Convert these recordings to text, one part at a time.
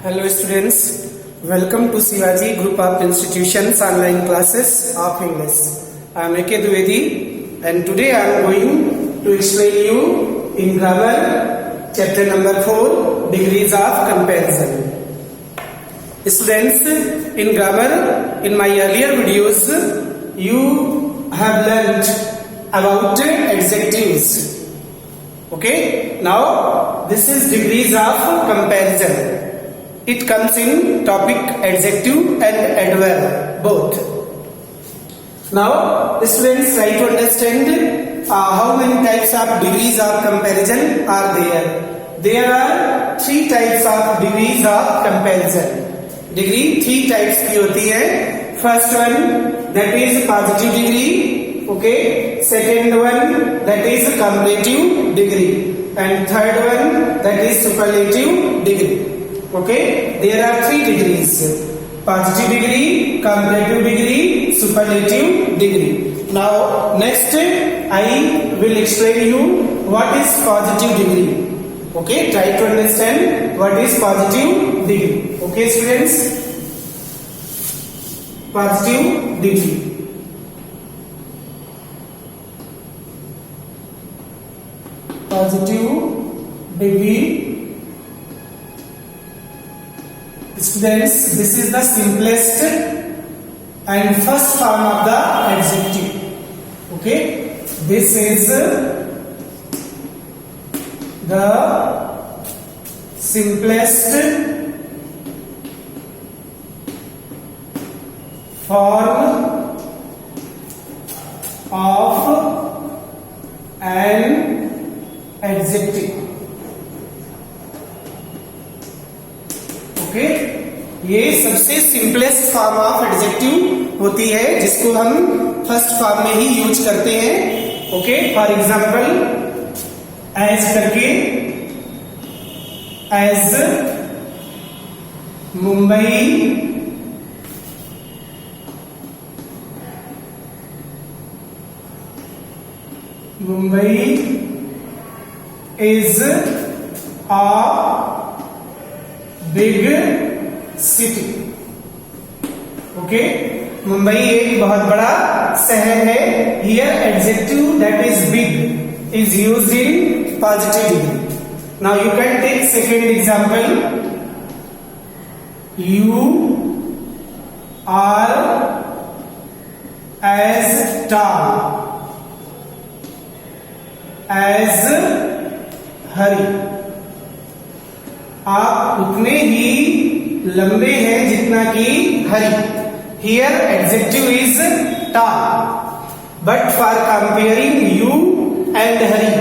Hello students, welcome to Shivaji Group of Institutions online classes of English. I am A.K. Dwivedi and today I am going to explain you in grammar chapter number 4 degrees of comparison. Students, in grammar in my earlier videos you have learnt about adjectives. Okay, now this is degrees of comparison. It comes in topic adjective and adverb both. Now students, try to understand how many types of degrees of comparison are there. There are 3 types of degrees of comparison. Degree 3 types की होती है. First one that is positive degree, okay. Second one that is comparative degree, and third one that is superlative degree. Okay, there are 3 degrees: positive degree, comparative degree, superlative degree. Now next I will explain you what is positive degree. Okay, try to understand what is positive degree. Okay students, positive degree. Positive degree. Students, this is the simplest and first form of the adjective. Okay, this is the simplest form of an adjective. Okay, ये सबसे simplest form of adjective होती है जिसको हम first form में ही use करते हैं. Okay, for example as करके, as Mumbai is a big city. Okay, Mumbai एक बहुत बड़ा शहर है. Here adjective that is big is used in positive degree. Now you can take second example. You are as tall as Hari. आप उतने ही लंबे हैं जितना कि Hari. Here adjective is tall, but for comparing you and Hari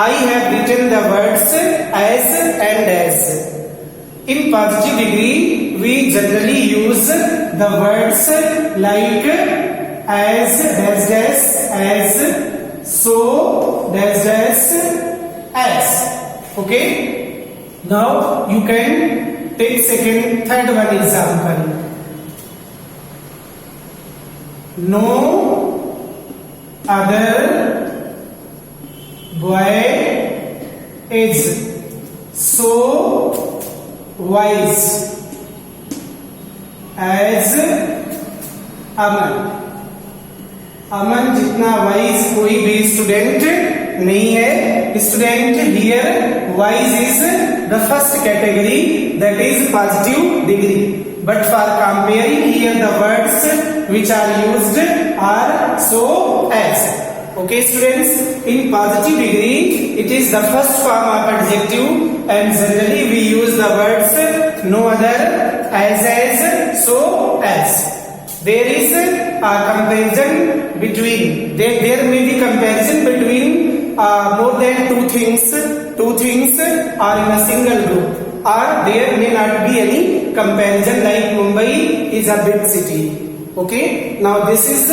I have written the words as and as. In positive degree we generally use the words like as dash dash, as so dash dash, as. Okay, now you can take third one example. No other boy is so wise as Aman. Aman जितना wise कोई भी student नहीं है. Student here wise is the first category, that is positive degree, but for comparing here the words which are used are so as. Okay students, in positive degree it is the first form of adjective and generally we use the words no other, as so as. There is a comparison between, there may be comparison between more than two things are in a single group, or there may not be any comparison like Mumbai is a big city. Okay, now this is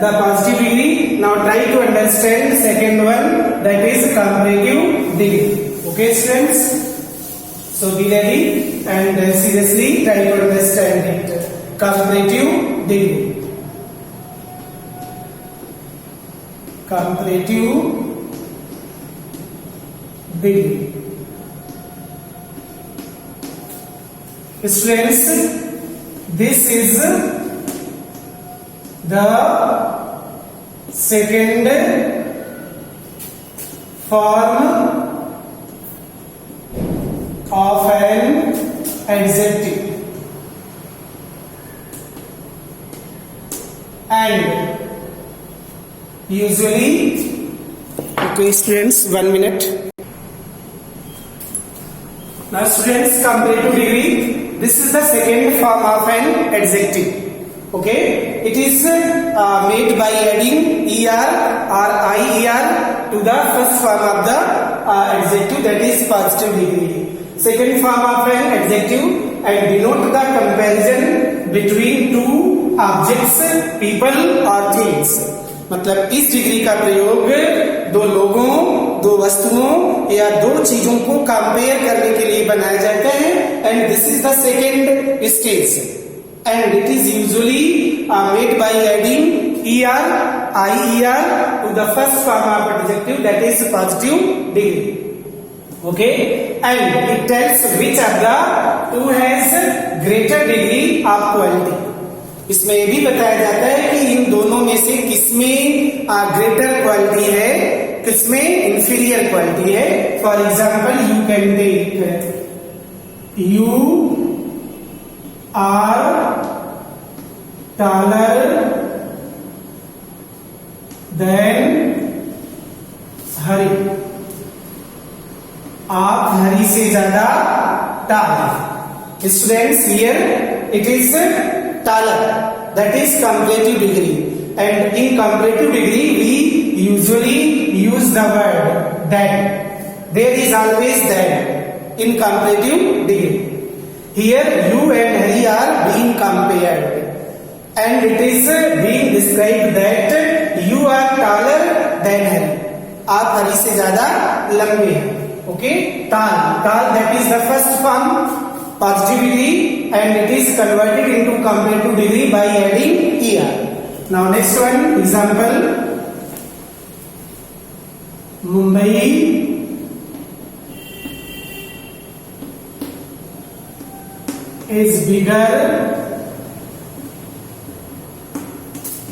the positive degree. Now try to understand second one, that is comparative degree. Okay students, so be ready and seriously try to understand it. Comparative degree. Comparative degree. Students, this is the second form of an adjective, and usually, okay students, 1 minute. Now students, comparative degree, this is the second form of an adjective. Okay, it is made by adding er or ier to the first form of the adjective, that is positive degree. Second form of an adjective and denote the comparison between two objects, people or things. मतलब इस degree का प्रयोग दो लोगों, दो वस्तुओं या दो चीजों को कंपेयर करने के लिए बनाया जाता है, and this is the second stage, and it is usually made by adding er, ier to the first form of adjective, that is positive degree. Okay, and it tells which of the two has greater degree of quality. इसमें ये भी बताया जाता है कि इन दोनों में से किसमें ग्रेटर क्वालिटी है, किसमें इंफीरियर क्वालिटी है. For example, you can take you are taller than Hari. आप हरी से ज्यादा tall. Students, here it is taller, that is comparative degree, and in comparative degree we usually use the word than. There is always than in comparative degree. Here you and Hari are being compared, and it is being described that you are taller than Hari. आप हरी से ज्यादा लंबे हैं. Okay, tall, that is the first form, positive degree, and it is converted into comparative degree by adding er. Now next one, example, Mumbai is bigger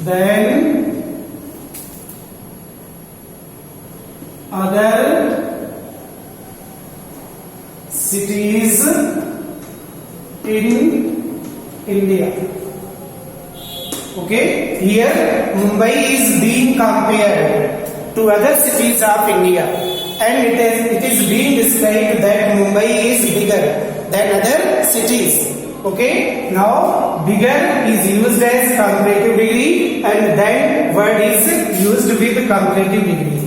than other cities in India. Okay, here Mumbai is being compared to other cities of India, and it is being described that Mumbai is bigger than other cities. Okay, now bigger is used as comparative degree, and then word is used with comparative degree.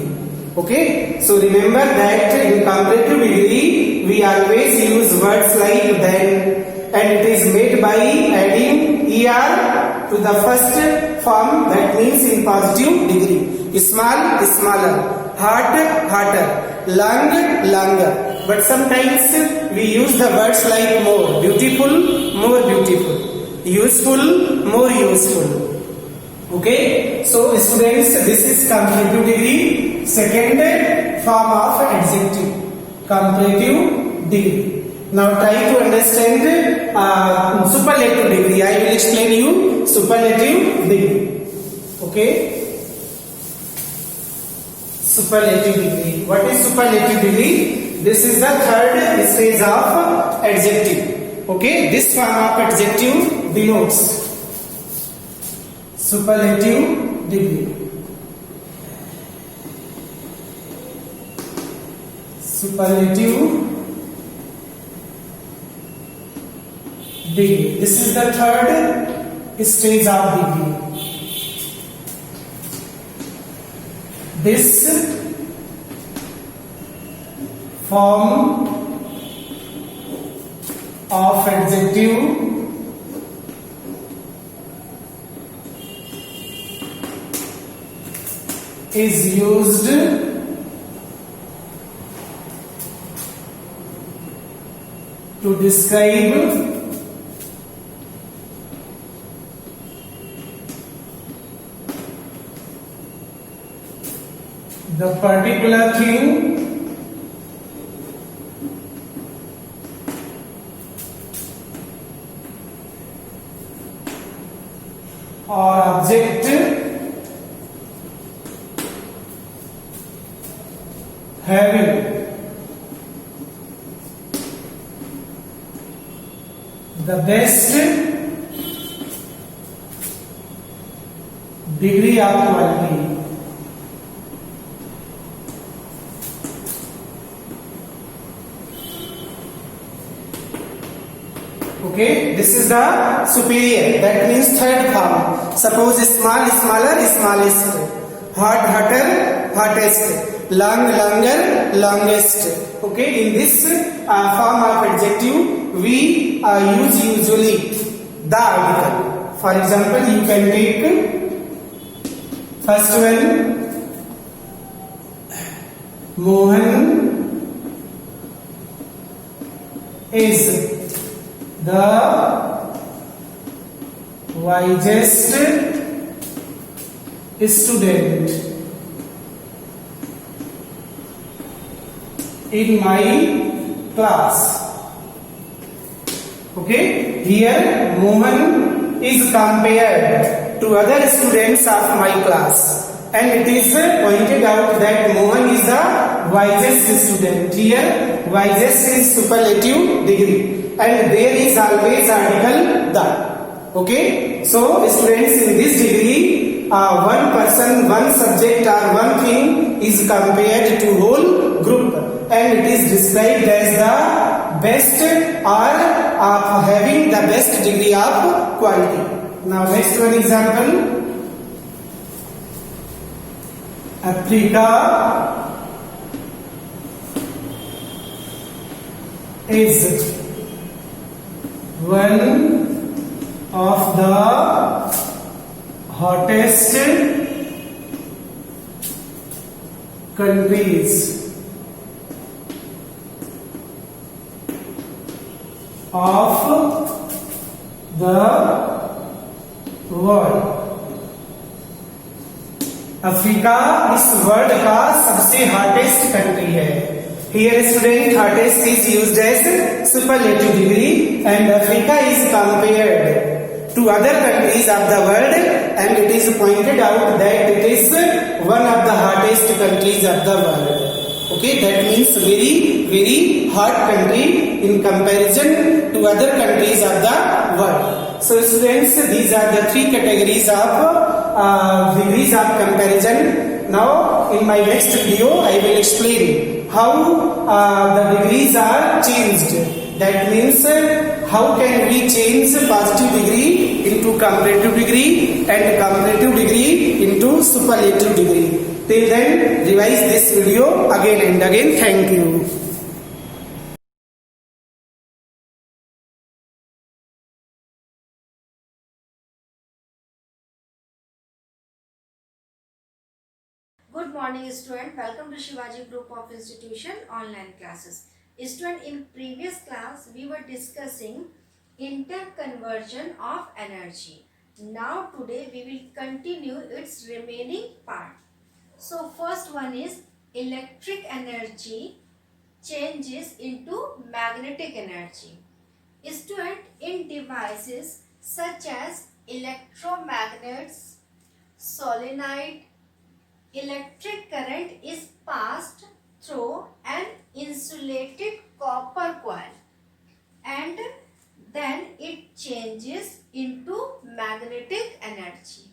Okay, so remember that in comparative degree we always use words like than, and it is made by adding er to the first form, that means in positive degree. Small, smaller, hot, hotter, long, longer. But sometimes we use the words like more beautiful, more beautiful, useful, more useful. Okay, so students, this is comparative degree, second form of adjective, comparative degree. Now try to understand superlative degree. I will explain you superlative degree. Okay, superlative degree. What is superlative degree? This is the third stage of adjective. Okay, this form of adjective denotes superlative degree. Superlative degree. This is the third stage of degree. This form of adjective is used to describe the particular thing having the best degree of quality. Okay, this is the superior, that means third form. Suppose small, smaller, smallest, hot, hotter, hottest, long, longer, longest. Okay, in this form of adjective, we use usually the article. For example, you can take first one, Mohan is the wisest student in my class. Okay, here Mohan is compared to other students of my class, and it is pointed out that Mohan is the wisest student. Here wisest is superlative degree, and there is always article the. Okay, so students, in this degree, one person, one subject or one thing is compared to whole group, and it is described as the best or having the best degree of quality. Now next one example, Africa is one of the hottest countries of the world. Africa इस world का सबसे hottest country है. Here student, hottest is used as superlative degree, and Africa is compared to other countries of the world, and it is pointed out that it is one of the hottest countries of the world. Okay, that means very hot country in comparison to other countries of the world. So students, these are the three categories of degrees of comparison. Now in my next video I will explain how the degrees are changed. That means how can we change positive degree into comparative degree and comparative degree into superlative degree. Till then, revise this video again and again. Thank you. Good morning student, welcome to Shivaji Group of Institution online classes. Student, in previous class we were discussing interconversion of energy. Now today we will continue its remaining part. So first one is electric energy changes into magnetic energy. Student, in devices such as electromagnets, solenoid, electric current is passed through an insulated copper coil, and then it changes into magnetic energy.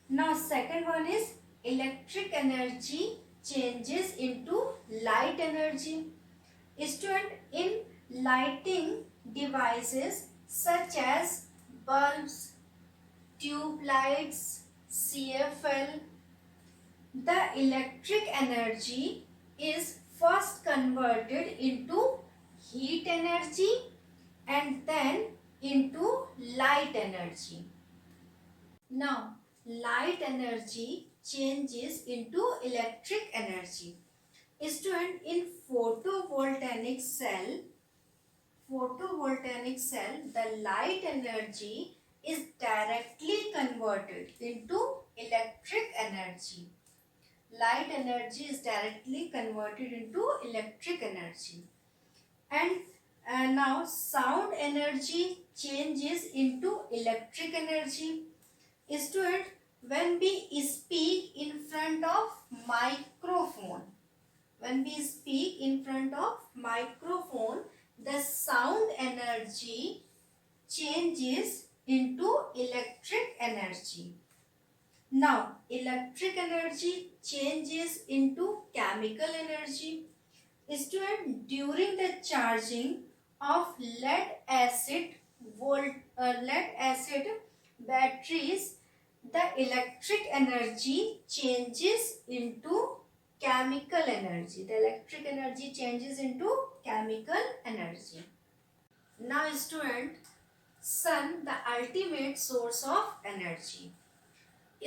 Now second one is electric energy changes into light energy. Student, in lighting devices such as bulbs, tube lights, CFL, the electric energy is first converted into heat energy and then into light energy. Now, light energy changes into electric energy. Student, in photovoltaic cell, the light energy is directly converted into electric energy. Light energy is directly converted into electric energy. And now sound energy changes into electric energy. Student, when we speak in front of microphone, when we speak in front of microphone, the sound energy changes into electric energy. Now, electric energy changes into chemical energy. Student, during the charging of lead acid batteries, the electric energy changes into chemical energy. The electric energy changes into chemical energy. Now, student, sun, the ultimate source of energy.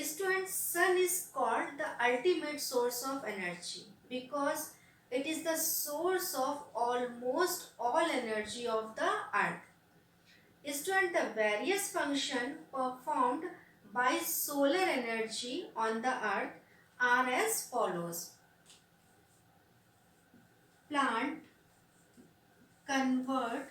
Student, sun is called the ultimate source of energy because it is the source of almost all energy of the earth. Student, the various functions performed by solar energy on the earth are as follows. Plant convert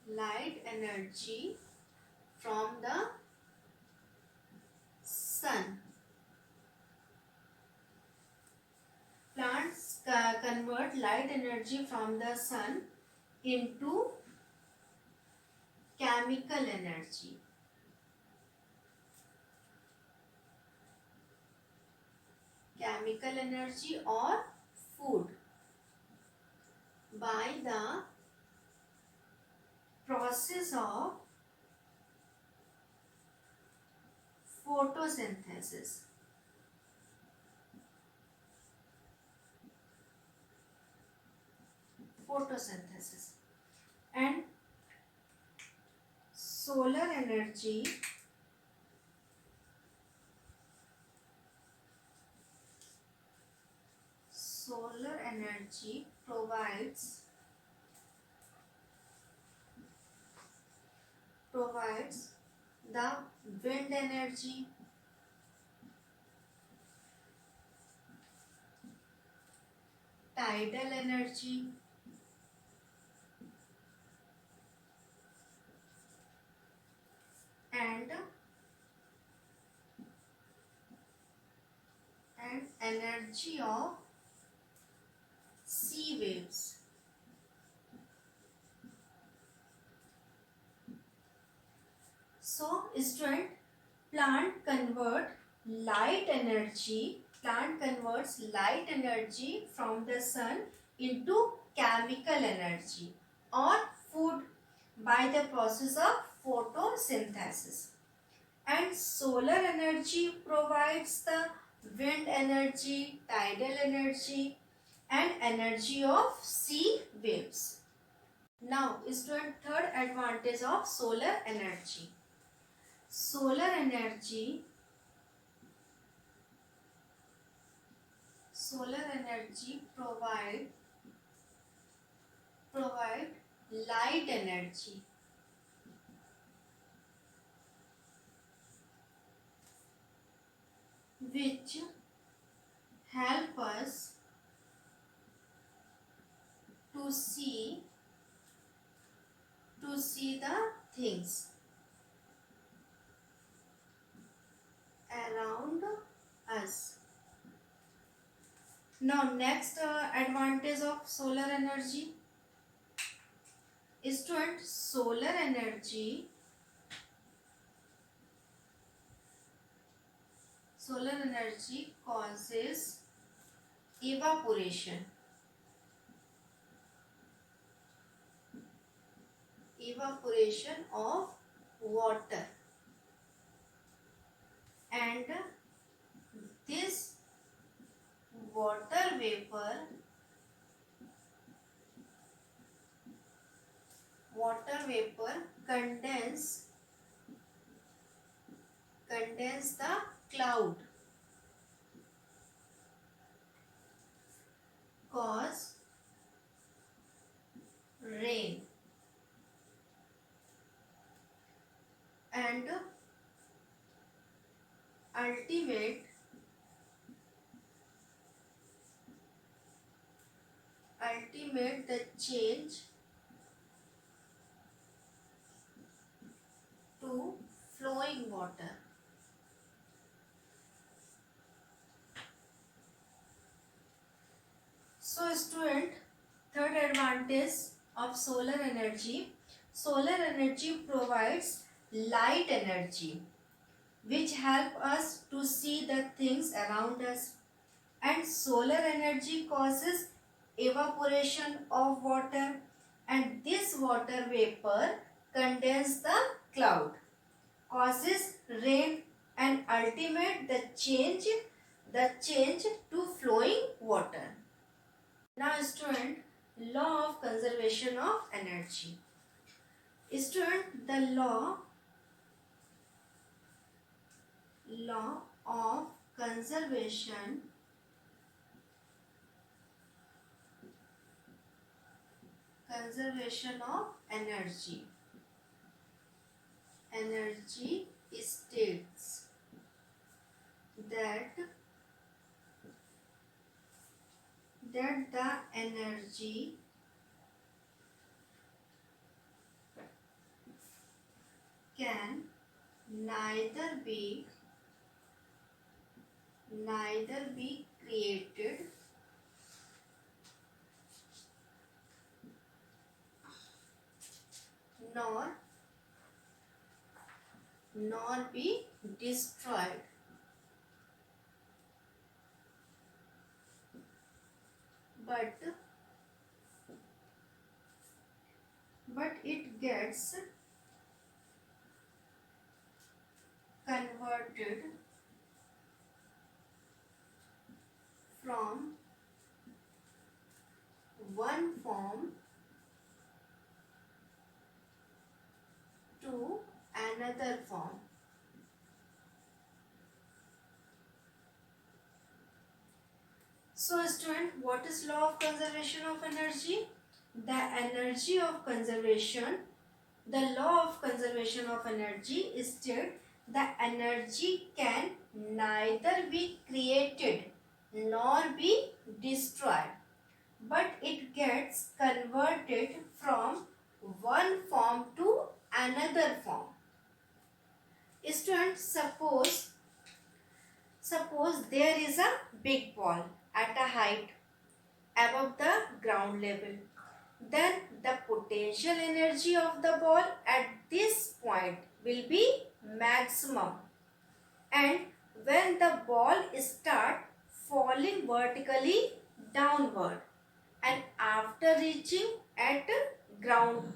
light energy from the sun. Plants convert light energy from the sun into chemical energy. Chemical energy or food by the process of photosynthesis. And solar energy provides the wind energy, tidal energy, and energy of sea waves. So, student, plant converts light energy from the sun into chemical energy or food by the process of photosynthesis. And solar energy provides the wind energy, tidal energy, and energy of sea waves. Now, student, third advantage of solar energy. Solar energy provide light energy which help us to see the things around us. Now, next advantage of solar energy. Student, solar energy causes evaporation of water, and this water vapor condense the cloud, cause rain, and ultimate the change water. So student, third advantage of solar energy. Solar energy provides light energy which help us to see the things around us, and solar energy causes evaporation of water, and this water vapor condenses the cloud, causes rain, and ultimate the change to flowing water. Now student, law of conservation of energy. Student, the law of conservation of energy states that the energy can neither be created nor be destroyed, but it gets converted from one form to another form. So student, what is law of conservation of energy? The law of conservation of energy states the energy can neither be created nor be destroyed, but it gets converted from one form to another form. Students, suppose there is a big ball at a height above the ground level. Then the potential energy of the ball at this point will be maximum, and when the ball starts falling vertically downward and after reaching at ground,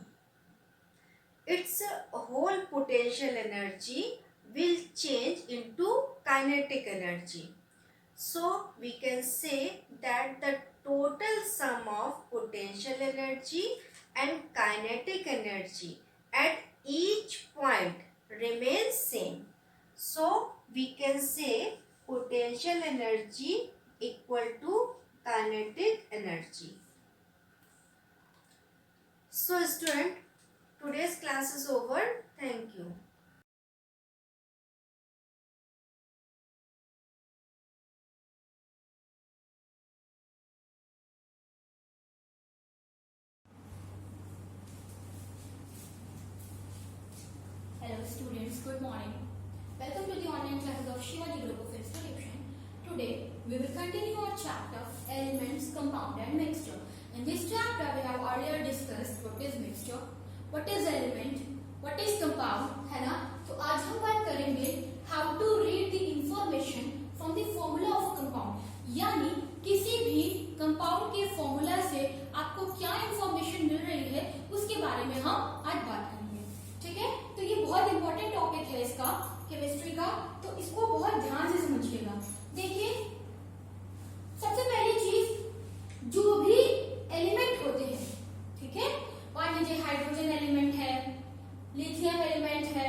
its whole potential energy will change into kinetic energy. So we can say that the total sum of potential energy and kinetic energy at each point remains same. So we can say potential energy equal to kinetic energy. So student, today's class is over. Thank you. Hello students, good morning. Welcome to the online classes of Shivaji Group of Institution. Today we will continue our chapter Elements, Compound and Mixture. In this chapter we have earlier discussed what is mixture, what is element, what is compound, है ना? तो आज हम बात करेंगे how to read the information from the formula of compound. यानी किसी भी कंपाउंड के फॉर्मूला से आपको क्या इंफॉर्मेशन मिल रही है उसके बारे में हम आज बात करेंगे. ठीक है, तो ये बहुत इंपॉर्टेंट टॉपिक है इसका, केमिस्ट्री का, तो इसको बहुत ध्यान से समझिएगा. देखिए, सबसे पहली चीज, जो भी एलिमेंट होते हैं, ठीक है, मान लीजिए हाइड्रोजन एलिमेंट है, लिथियम एलिमेंट है,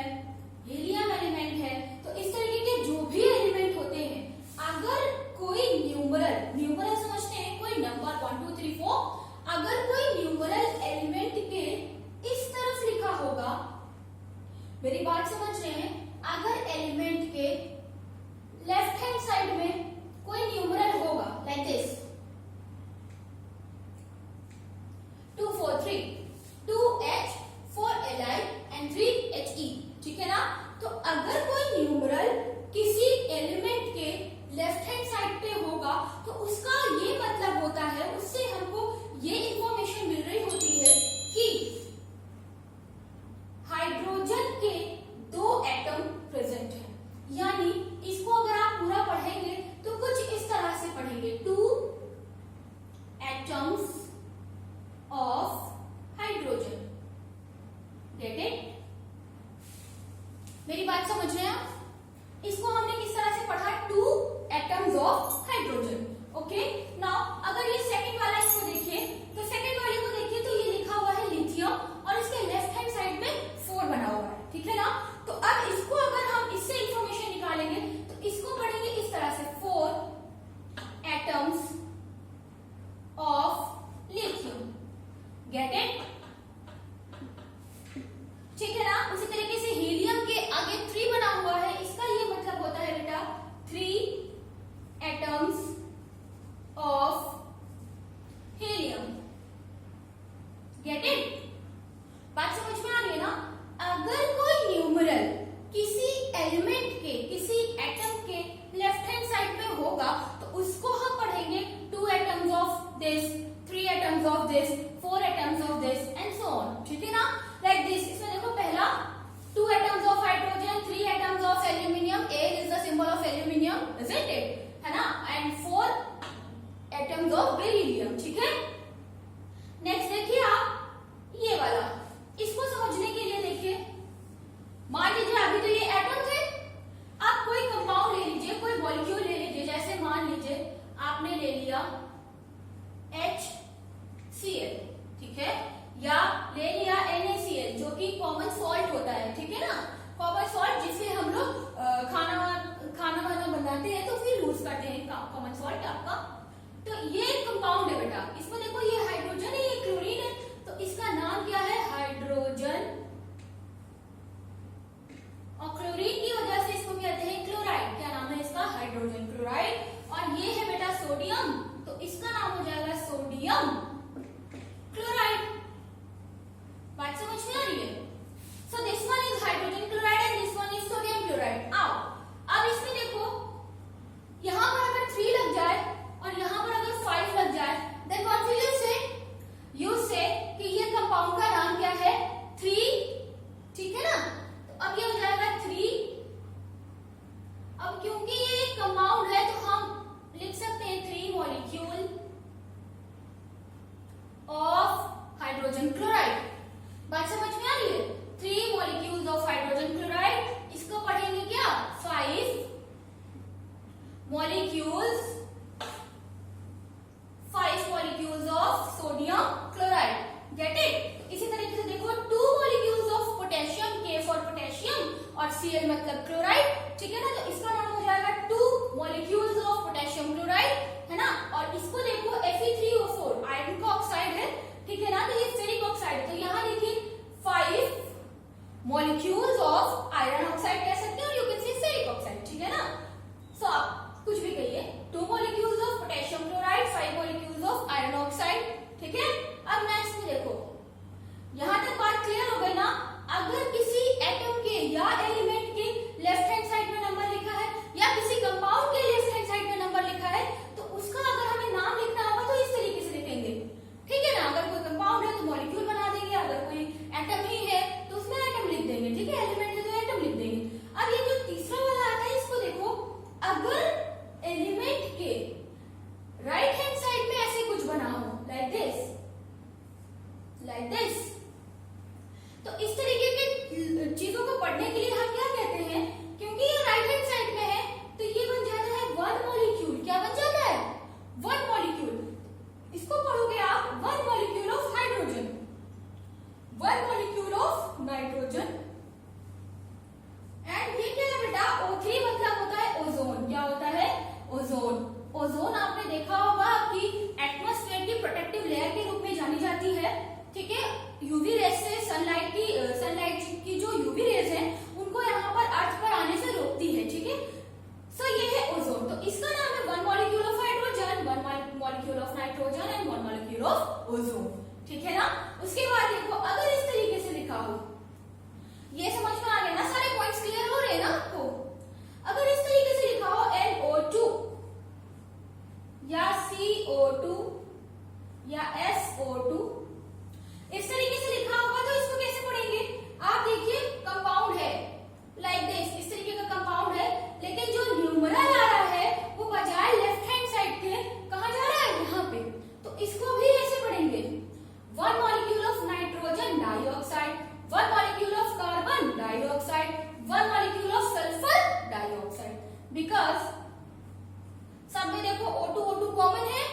हीलियम एलिमेंट है, तो इस तरीके के जो भी एलिमेंट होते हैं, अगर कोई न्यूमरल समझते हैं, कोई नंबर 1 2 3 4, अगर कोई न्यूमरल एलिमेंट के इस तरफ लिखा होगा, मेरी बात समझ रहे हैं, अगर एलिमेंट के लेफ्ट हैंड साइड में कोई न्यूमरल होगा like this 2 4 3 2H 4Li and 3He, ठीक है ना? तो अगर कोई तो उसका ये मतलब होता है, उससे हमको ये इंफॉर्मेशन मिल रही होती है कि हाइड्रोजन के 2 एटम प्रेजेंट है। यानी इसको अगर आप पूरा पढ़ेंगे तो कुछ इस तरह से पढ़ेंगे, 2 atoms of hydrogen. Get it? मेरी बात समझ रहे हैं आप? इसको हमने किस तरह से पढ़ा, 2 atoms of hydrogen. Okay, now अगर ये सेकंड वाला इसको देखिए, तो सेकंड वाले को देखिए तो ये लिखा हुआ है लिथियम और इसके लेफ्ट हैंड साइड में 4 बना हुआ है, ठीक है ना। तो अब इसको अगर हम इससे इंफॉर्मेशन निकालेंगे तो इसको पढ़ेंगे इस तरह से, 4 atoms of lithium. Get it? ठीक है ना। उसी तरीके से हीलियम के आगे 3 बना हुआ है, इसका ये मतलब होता है बेटा 3 atoms of helium. Get it? बात समझ में आ रही है ना। अगर कोई न्यूमरल किसी एलिमेंट के, किसी एटम के लेफ्ट हैंड साइड में होगा तो उसको हम पढ़ेंगे 2 atoms of this, 3 atoms of this, 4 atoms of this and so on, ठीक है ना। लाइक दिस, इसमें देखो पहला 2 atoms of hydrogen, 3 atoms of aluminium, A is the symbol of aluminium, isn't it? है ना, and 4 एटम्स ऑफ बेरिलियम, ठीक है। नेक्स्ट देखिए आप ये वाला, इसको समझने के लिए देखिए, मान लीजिए अभी तो ये एटम थे, आप कोई कंपाउंड ले लीजिए, कोई मॉलिक्यूल ले लीजिए, जैसे मान लीजिए आपने ले लिया HCl, ठीक है, या ले लिया NaCl जो कि कॉमन सॉल्ट होता है, ठीक है ना, कॉमन सॉल्ट जिससे हम लोग खाना वाना बनाते हैं तो फिर यूज करते हैं कॉमन सॉल्ट आपका। तो ये कंपाउंड है बेटा, इसमें देखो ये हाइड्रोजन है, ये क्लोरीन है, तो इसका नाम क्या है, हाइड्रोजन, और क्लोरीन की वजह से इसको कहते हैं क्लोराइड। क्या नाम है इसका, हाइड्रोजन क्लोराइड। और ये है बेटा सोडियम, तो इसका नाम हो जाएगा सोडियम क्लोराइड। बात समझ में आ रही है? So this one is hydrogen chloride and this one is sodium chloride. आओ अब इसमें देखो, यहां पर अगर 3 लग जाए और यहां पर अगर 5 लग जाए, देन व्हाट विल यू से? यू से कि ये कंपाउंड का नाम क्या है, 3, ठीक है ना। तो अब ये हो जाएगा 3। अब क्योंकि ये एक कंपाउंड है तो हम लिख सकते हैं 3 मॉलिक्यूल ऑफ हाइड्रोजन क्लोराइड। बात समझ में आ रही है? 3 मॉलिक्यूल्स ऑफ हाइड्रोजन क्लोराइड, इसको पढ़ेंगे क्या, 5 molecules of sodium chloride. Get it? इसी तरीके से देखो 2 molecules of potassium, K for potassium और Cl मतलब क्लोराइड, ठीक है ना। तो इसका नाम हो जाएगा 2 मॉलिक्यूल्स ऑफ पोटेशियम क्लोराइड, है ना। और इसको देखो Fe3O4 आयरन का ऑक्साइड है, ठीक है ना, तो ये फेरिक ऑक्साइड, तो यहाँ देखिए 5 मॉलिक्यूल्स ऑफ आयरन ऑक्साइड कह सकते हैं और you can say ferric oxide, ठीक है ना। सो आप कुछ भी कहिए, 2 molecules of potassium chloride, 5 molecules of iron oxide, ठीक है। अब नेक्स्ट में देखो, यहां तक बात क्लियर हो गई ना। अगर किसी एटम के या एलिमेंट के लेफ्ट हैंड साइड में नंबर लिखा है या किसी कंपाउंड के लेफ्ट हैंड साइड में नंबर लिखा है तो उसका अगर हमें नाम लिखना होगा तो इस तरीके से लिखेंगे, ठीक है ना। अगर कोई कंपाउंड है तो मॉलिक्यूल बना देंगे, अगर कोई एटम ही है तो उसमें एटम लिख देंगे, ठीक है, एलिमेंट है तो एटम लिख देंगे। अब ये जो तीसरा वाला आता है इसको देखो, अगर एलिमेंट के राइट हैंड साइड में ऐसे कुछ बना हो, लाइक दिस, तो इस तरीके के चीजों को पढ़ने के लिए हम क्या कहते हैं, क्योंकि ये राइट हैंड साइड में है तो ये बन जाता है 1 मॉलिक्यूल। क्या बन जाता है, 1 मॉलिक्यूल। इसको पढ़ोगे आप 1 molecule of hydrogen, 1 molecule of nitrogen. And ये क्या है बेटा, O3 मतलब होता है ओजोन। क्या होता है, ओजोन। ओजोन आपने देखा होगा कि एटमॉस्फेयर की प्रोटेक्टिव लेयर के रूप में जानी जाती है, ठीक है। यूवी रेज से सनलाइट की जो यूवी रेज है उनको यहाँ पर अर्थ पर आने से रोकती है, ठीक है। सो ये है ओजोन, तो इसका नाम है 1 molecule of hydrogen, 1 molecule of nitrogen and 1 molecule of ozone, ठीक है ना। उसके बाद देखो, अगर इस तरीके से लिखा हो बिकॉज सब में देखो O2 कॉमन है,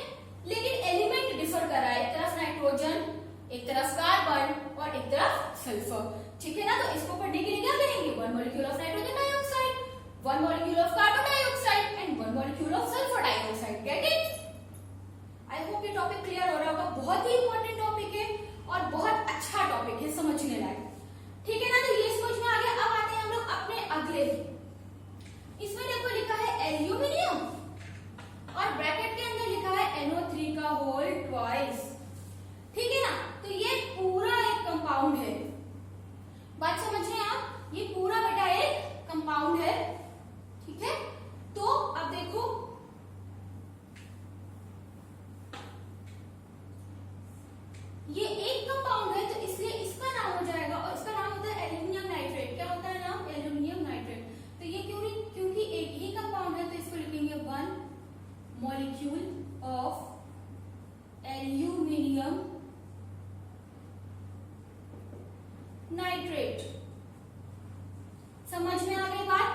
लेकिन एलिमेंट डिफर कर रहा है, एक तरफ नाइट्रोजन, एक तरफ कार्बन और एक तरफ सल्फर। ठीक है ना, तो इसको पढ़ने के लिए क्या करेंगे, 1 molecule of nitrogen dioxide, 1 molecule of carbon dioxide and 1 molecule of sulphur dioxide. Get it? I hope ये टॉपिक क्लियर हो रहा होगा। बहुत ही इंपॉर्टेंट टॉपिक है और बहुत अच्छा टॉपिक है, समझने लायक। ठीक है ना, तो ये समझ में आ गया। अब आते हैं हम लोग अपने अगले, इसमें देखो लिखा है एल्यूमिनियम और ब्रैकेट के अंदर लिखा है NO3 का होल ट्वाइस। ठीक है ना, तो ये पूरा एक कंपाउंड है, बात समझ रहे हैं आप, ये पूरा बेटा एक कंपाउंड है। ठीक है, तो अब देखो ये एक कंपाउंड है, तो इसलिए इसका नाम हो जाएगा, और इसका नाम होता है एल्यूमिनियम नाइट्रेट। क्या होता है नाम? Aluminium nitrate. तो ये क्योंकि एक ही कंपाउंड है, तो इसको लिखेंगे 1 मॉलिक्यूल ऑफ एल्यूमिनियम नाइट्रेट। समझ में आ गई बात?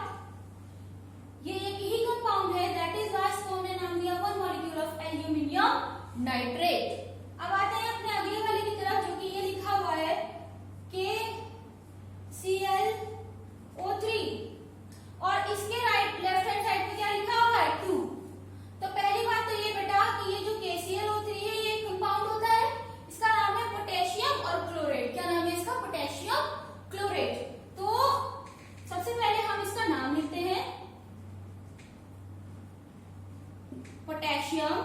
ये एक ही कंपाउंड है, दैट इज वाई इसको हमने नाम दिया 1 मॉलिक्यूल ऑफ एल्यूमिनियम नाइट्रेट। अब आते हैं अपने अगले वाले की तरफ, जो कि ये लिखा हुआ है KClO3 और इसके लेफ्ट हैंड साइड पे क्या लिखा हुआ है? 2। तो पहली बात तो ये बेटा कि ये जो KClO3 है ये कंपाउंड होता है, इसका नाम है पोटेशियम और क्लोरेट। क्या नाम है इसका? Potassium chlorate. तो सबसे पहले हम इसका नाम लिखते हैं पोटेशियम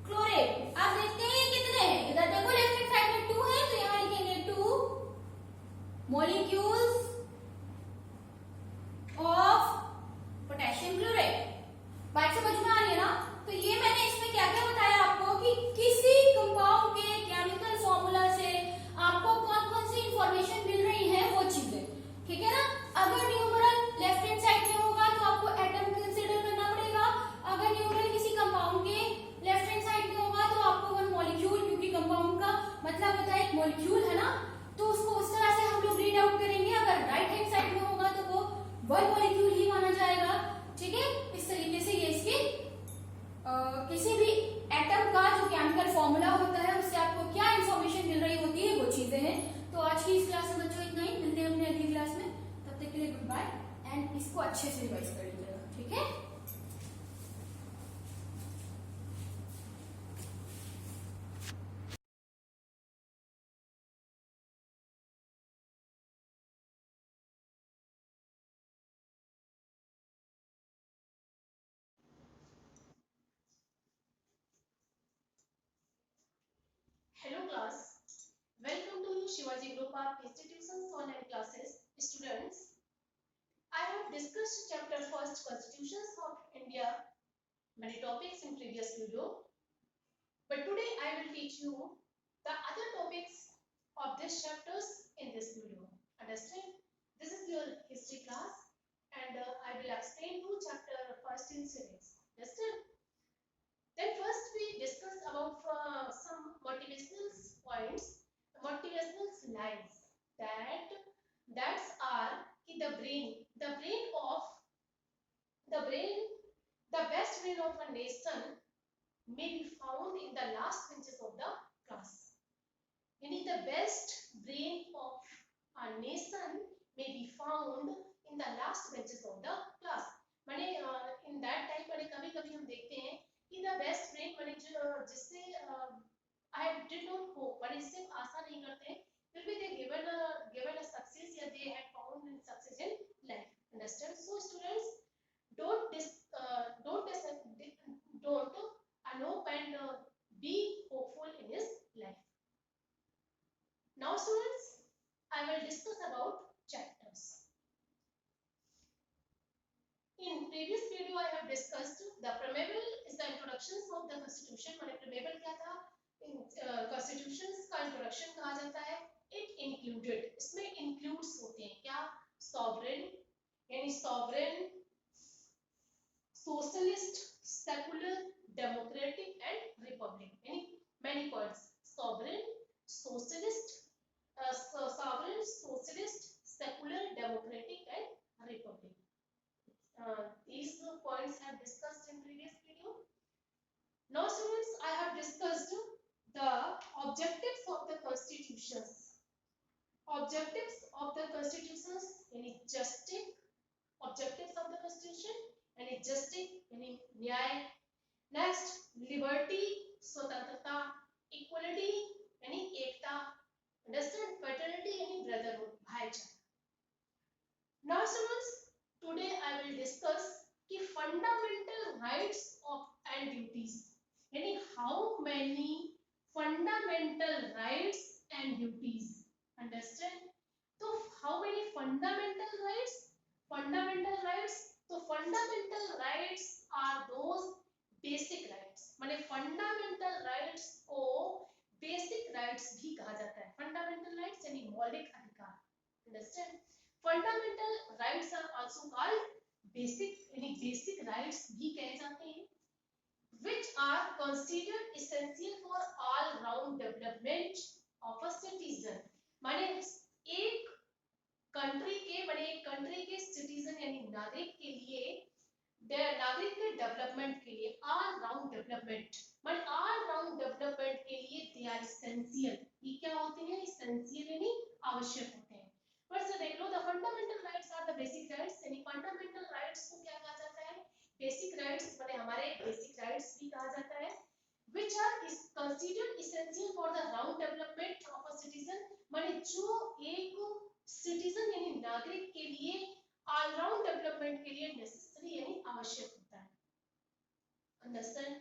क्लोरेट। आप देखते हैं ये कितने हैं, इधर देखो लेफ्ट हैंड साइड में 2 है, तो यहां लिखेंगे 2 मॉलिक्यूल्स ऑफ पोटेशियम क्लोरेट। बात समझ में आ रही है ना? तो ये मैंने इसमें क्या क्या बताया आपको कि किसी कंपाउंड के केमिकल फॉर्मूला से आपको कौन कौन सी इंफॉर्मेशन मिल रही है, वो चीजें। ठीक है ना, अगर न्यूमरल लेफ्ट हैंड साइड में होगा तो आपको एटम कंसीडर करना पड़ेगा, अगर न्यूमरल किसी कंपाउंड के लेफ्ट हैंड साइड में होगा तो आपको 1 मॉलिक्यूल, क्योंकि कंपाउंड का मतलब होता है एक मॉलिक्यूल, है ना, तो उसको उस तरह से हम लोग रीड आउट करेंगे। अगर राइट हैंड साइड में होगा तो वो 1 मॉलिक्यूल ही माना जाएगा। ठीक है, इस तरीके से ये इसके किसी भी एटम का जो केमिकल फॉर्मूला होता है उससे आपको क्या इंफॉर्मेशन मिल रही होती है, वो चीजें हैं। तो आज की इस क्लास में बच्चों इतना ही, मिलते हैं अपने अगली क्लास में, तब तक के लिए गुड बाय, एंड इसको अच्छे से रिवाइज कर लीजिएगा। ठीक है। Hello class, welcome to Shivaji Group of Institutions online classes. Students, I have discussed chapter first Constitutions of India, many topics in previous video, but today I will teach you the other topics of these chapters in this video. Understand? This is your history class and I will explain two chapter first in series. Understand? Then first we discuss about some motivational points, motivational lines that are the brain, the best brain of a nation may be found in the last benches of the class. Meaning the best brain of a nation may be found in the last benches of the class. माने in that time माने कभी-कभी हम देखते हैं कि the best brain माने जिससे I did not hope, but इससे आशा नहीं करते, फिर भी they given a success या they had found in success in life. Understand? So students, don't hope and be hopeful in his life. Now students, I will discuss about chapters. In previous video I have discussed the preamble is the introduction of the constitution. माने preamble क्या था? Constitutions का introduction कहा जाता है. It included, इसमें includes होते हैं क्या? Sovereign यानी sovereign, socialist, secular, democratic and republic. यानी many points. Sovereign, socialist, secular, democratic and republic. discussed the objectives of the constitutions. Objectives of the constitutions यानी justice, objectives of the constitution यानी justice यानी न्याय. Next, liberty स्वतंत्रता, equality यानी एकता, understand, fraternity यानी brotherhood भाईचारा. Now students, today I will discuss the fundamental rights of and duties यानी how many fundamental rights and duties. Understand? तो how many fundamental rights? Fundamental rights. तो fundamental rights are those basic rights. माने fundamental rights को basic rights भी कहा जाता है. Fundamental rights यानी मौलिक अधिकार. Understand? Fundamental rights are also called basic यानी basic rights भी कहे जाते हैं. Which are considered essential for all round development of a citizen. माने एक कंट्री के सिटीजन यानी नागरिक के लिए, नागरिक के डेवलपमेंट के लिए, ऑल राउंड डेवलपमेंट माने ऑल राउंड डेवलपमेंट के लिए दे आर एसेंशियल. ये क्या होते हैं? एसेंशियल यानी आवश्यक होते हैं. पर से देख लो, the fundamental rights are the basic rights यानी फंडामेंटल राइट्स को क्या कहा जाता है? बेसिक राइट्स माने हमारे बेसिक राइट्स भी कहा जाता है. which are is considered essential for the round development of a citizen माने जो एक सिटीजन यानी नागरिक के लिए ऑल राउंड डेवलपमेंट के लिए नेसेसरी यानी आवश्यक होता है. Understand?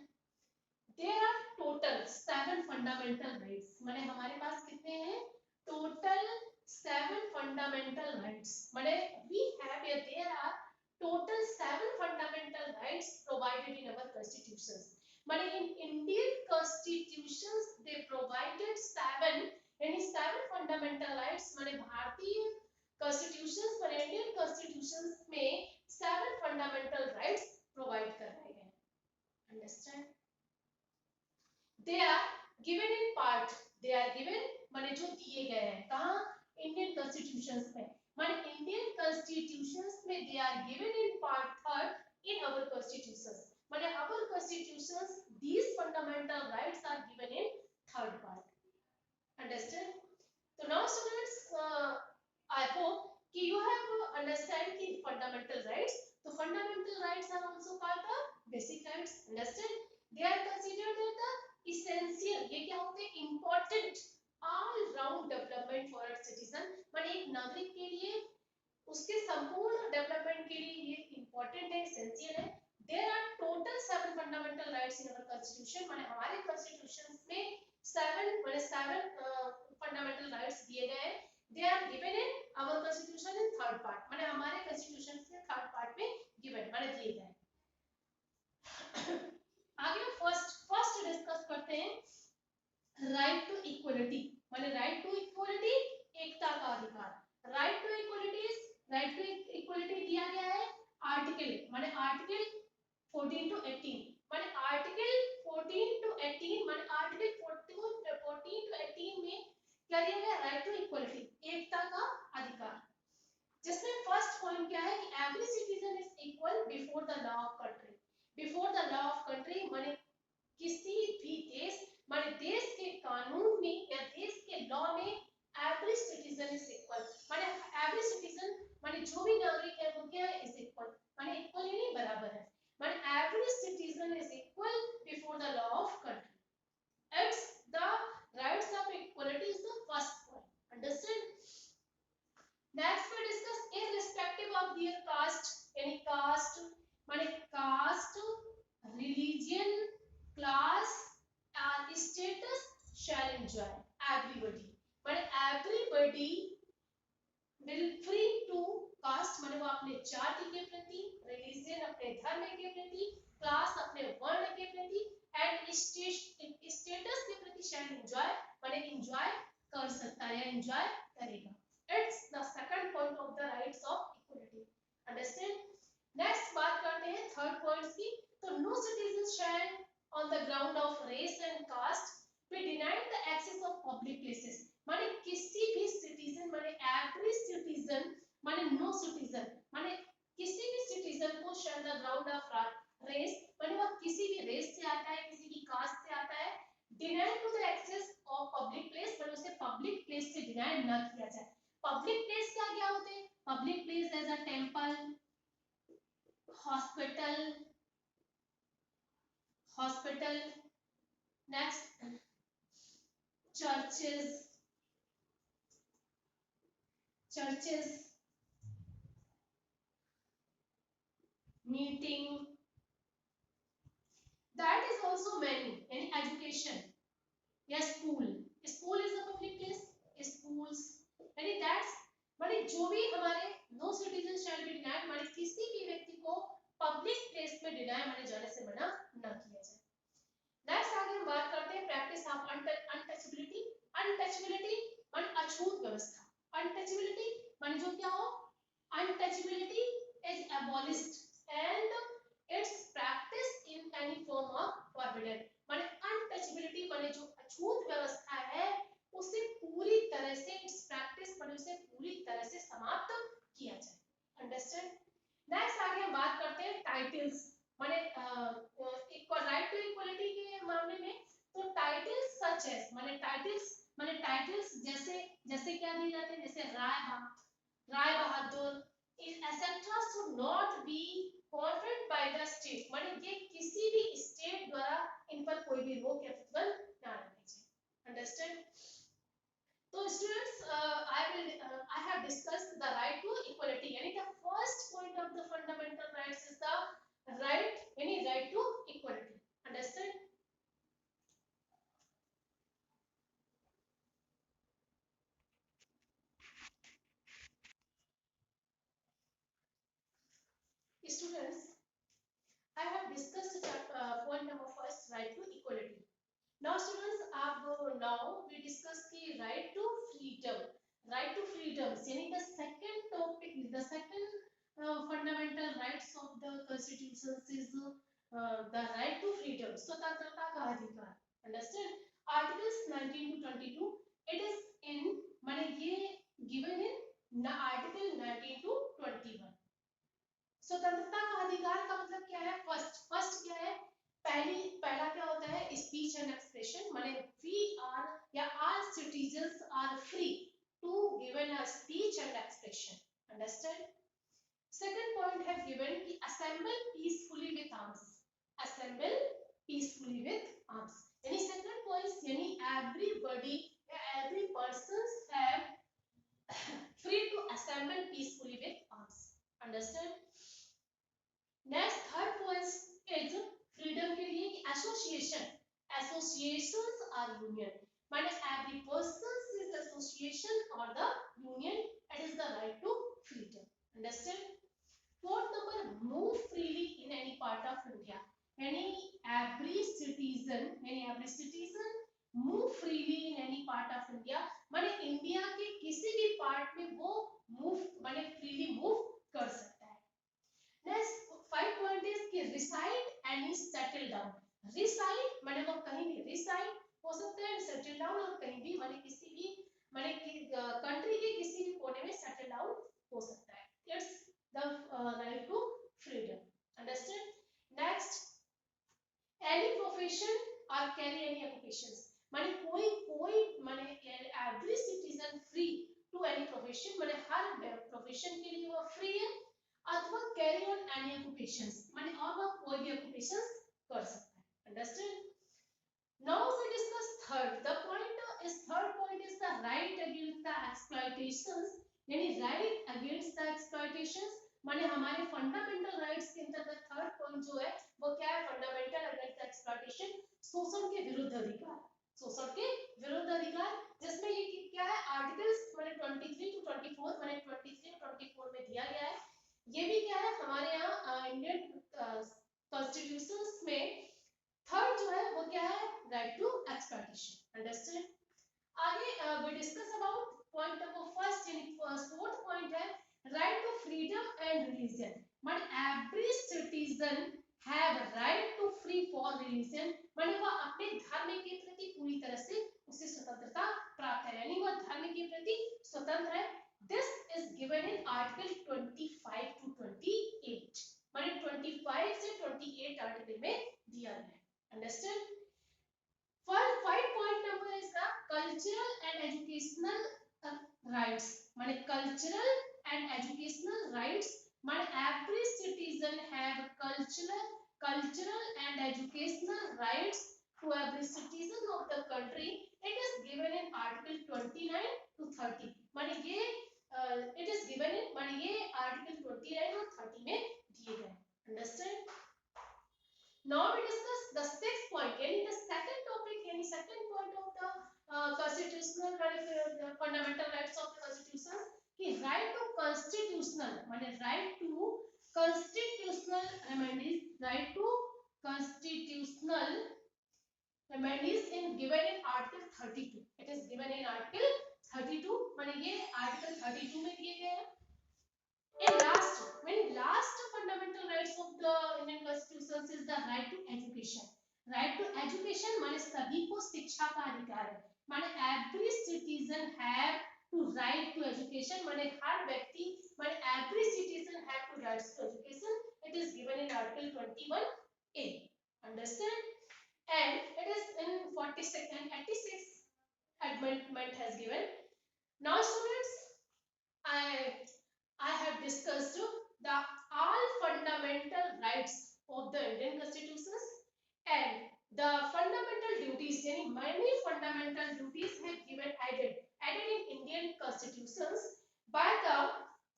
There are total 7 fundamental rights माने हमारे पास कितने हैं? टोटल 7 फंडामेंटल राइट्स माने वी हैव या there are total 7 fundamental rights provided in our constitutions. माने in Indian constitutions they provided 7 यानी 7 fundamental rights माने भारतीय constitutions पर Indian constitutions में 7 fundamental rights provide कर रहे हैं. Understand? They are given in part. They are given माने जो दिए गए हैं कहाँ? Indian constitutions में. माने Indian constitutions में they are given in part 3rd in our constitutions. माने our constitutions these fundamental rights are given in 3rd part. Understand? So now students, I hope कि you have understand कि fundamental rights. तो fundamental rights are also called the basic rights. Understand? They are considered as the essential. ये क्या होते हैं? Important all round development for a citizen. माने एक नागरिक के लिए उसके संपूर्ण डेवलपमेंट के लिए ये इंपॉर्टेंट है, एसेंशियल है. There are total 7 fundamental rights in our constitution माने हमारे कॉन्स्टिट्यूशन में 7 फंडामेंल राइट्स दिए गए हैं. They are given in our constitution in 3rd part माने हमारे कॉन्स्टिट्यूशन के 3rd पार्ट में गिवन माने दिए गए. आगे फर्स्ट डिस्कस करते हैं राइट टू इक्वलिटी माने राइट टू इक्वलिटी एकता का अधिकार. राइट टू इक्वलिटी दिया गया है आर्टिकल माने आर्टिकल 14 टू 18 माने आर्टिकल 14 टू 18 माने आर्टिकल 14 टू 18 में क्या दिया गया? राइट टू इक्वलिटी एकता का अधिकार. जिसमें फर्स्ट पॉइंट क्या है कि every citizen is equal before the law of country. Before the law of country माने किसी भी देश माने देश के कानून में या देश के लॉ में एवरी सिटीजन इज इक्वल माने एवरी सिटीजन माने जो भी नागरिक है वो क्या है? इज इक्वल माने इक्वल यानी बराबर है. माने every citizen is equal before the law of country. It's the rights of equality is the first point. Understand? Next we discuss irrespective of their caste यानी कास्ट माने कास्ट, रिलीजन, क्लास और status shall enjoy everybody माने everybody will free to caste माने वो अपने जाति के प्रति, रिलीजन अपने धर्म के प्रति, क्लास अपने वर्ण के प्रति एंड स्टेटस के प्रति शैल एंजॉय माने एंजॉय कर सकता है या एंजॉय करेगा. It's the second point of the rights of equality. Understand? Next बात करते हैं थर्ड पॉइंट की. तो no citizen shall on the ground of race and caste be denied the access of public places माने किसी भी citizen माने every citizen माने नो सिटीजन माने किसी भी सिटीजन को shall the ground of race माने वो किसी भी रेस से आता है, किसी भी कास्ट से आता है पब्लिक प्लेस क्या क्या होते हैं? Public place as a temple, hospital, next churches, meeting, that is also many, यानी एजुकेशन या school is a public place, schools, यानी दैट्स माने जो भी हमारे no citizen shall be denied, माने किसी भी व्यक्ति को पब्लिक प्लेस में डिनाई माने जाने से मना न किया जाए। नेक्स्ट आगे हम बात करते हैं प्रैक्टिस ऑफ अनटचेबिलिटी। अनटचेबिलिटी माने अछूत व्यवस्था, अनटचेबिलिटी माने जो क्या हो, untouchability is abolished and its practice in any form of forbidden, माने अनटचेबिलिटी माने जो अछूत व्यवस्था है उसे पूरी तरह से इट्स प्रैक्टिस माने उसे पूरी तरह से समाप्त किया जाए। अंडरस्टैंड। नेक्स्ट आगे हम बात करते हैं टाइटल्स माने इक्वल राइट टू इक्वलिटी के मामले में। तो टाइटल्स सच एज माने टाइटल्स जैसे जैसे क्या दिए जाते हैं, जैसे Rai Bahadur etc should not be conferred by the state, माने ये किसी भी स्टेट द्वारा इन पर कोई भी रोक या प्रतिबंध ना लगाई जाए। अंडरस्टैंड। तो students I have discussed the right to equality, यानी the first point of the fundamental rights is the right, यानी right to equality। Understand? Students, I have discussed point number first, right to equality। Now students, now we discuss the right to freedom। Right to freedom यानी the second topic, the second fundamental rights of the constitution is the right to freedom, स्वतंत्रता का अधिकार। Understand? Articles 19 to 22 it is in माने ये given in article 19 to 21। स्वतंत्रता का अधिकार का मतलब क्या है? फर्स्ट क्या है? पहला क्या होता है? स्पीच एंड एक्सप्रेशन, माने वी आर या all citizens are free to given a speech and expression. Understand. Second point है गिवन कि assemble peacefully with arms, assemble peacefully with arms, यानी सेकंड पॉइंट यानी एवरीबॉडी या every persons have free to assemble peacefully with arms. Understand. Next third point is freedom के लिए कि associations are union, माने every person is association और the union, it is the right to freedom. Understand. Fourth number, move freely in any part of India, यानी every citizen move freely in any part of India, माने India के किसी भी part में वो move माने freely move कर सकता है। नेक्स्ट फाइव पॉइंट इज कि reside and settle down. Reside माने वो कहीं भी रिसाइड हो सकता है, सेटल डाउन और कहीं भी माने किसी भी माने कंट्री के किसी भी कोने में सेटल डाउन हो सकता है। It's the right to freedom. Understand. Next, any profession और कैरी एनी ऑक्यूपेशंस, माने कोई माने every citizen free to any profession, माने हर प्रोफेशन के लिए वो फ्री है, अथवा कैरी ऑन एनी ऑक्यूपेशंस माने और वह कोई भी ऑक्यूपेशंस कर सकता है। Understand. Now we discuss third point is the right against the exploitations, यानी राइट अगेंस्ट द एक्सप्लॉइटेशंस, माने हमारे फंडामेंटल राइट्स के अंतर्गत थर्ड पॉइंट जो है वो क्या है? फंडामेंटल अगेंस्ट द एक्सप्लॉइटेशन, शोषण के विरुद्ध अधिकार, शोषण के विरुद्ध अधिकार, जिसमें ये क्या है? आर्टिकल्स माने 23 टू 24 माने 23 और 24 में दिया गया है। ये भी क्या है? हमारे यहाँ इंडियन कॉन्स्टिट्यूशंस में थर्ड जो है वो क्या है? Right to exploitation. अंडरस्टैंड। आगे we discuss about point number first, यानी फोर्थ पॉइंट है right to freedom and religion, माने every citizen have right to free for religion, माने वह अपने धर्म के प्रति पूरी तरह से उसे स्वतंत्रता प्राप्त है, यानी वह धर्म के प्रति स्वतंत्र है। This is given in article 25 to 28, माने 25 से 28 आर्टिकल में दिया गया है। Understand? Five point number is the cultural and educational right, rights माने cultural and educational rights माने every citizen have cultural and educational rights to every citizen of the country. It is given in article 29 to 30 माने ये it is given in माने ये article 29 और 30 में दिए गए. Understand? Now we discuss the sixth point, यानी the second topic, यानी second point of the constitutional fundamental rights of the constitution कि right to constitutional माने right to constitutional remedies, right to constitutional remedies in given in article 32. It is given in article 32 माने ये article 32 में दिए गए हैं. And last fundamental rights of the Indian Constitution is the right to education. Right to education माने सभी को शिक्षा का अधिकार है. माने every citizen have to right to education. माने हर व्यक्ति माने every citizen have to right to education. It is given in Article 21A. Understand? And it is in 46 and 86 amendment has given. Now students, I have discussed the all fundamental rights of the Indian Constitution and the fundamental duties. यानी many fundamental duties have given added in Indian Constitutions by the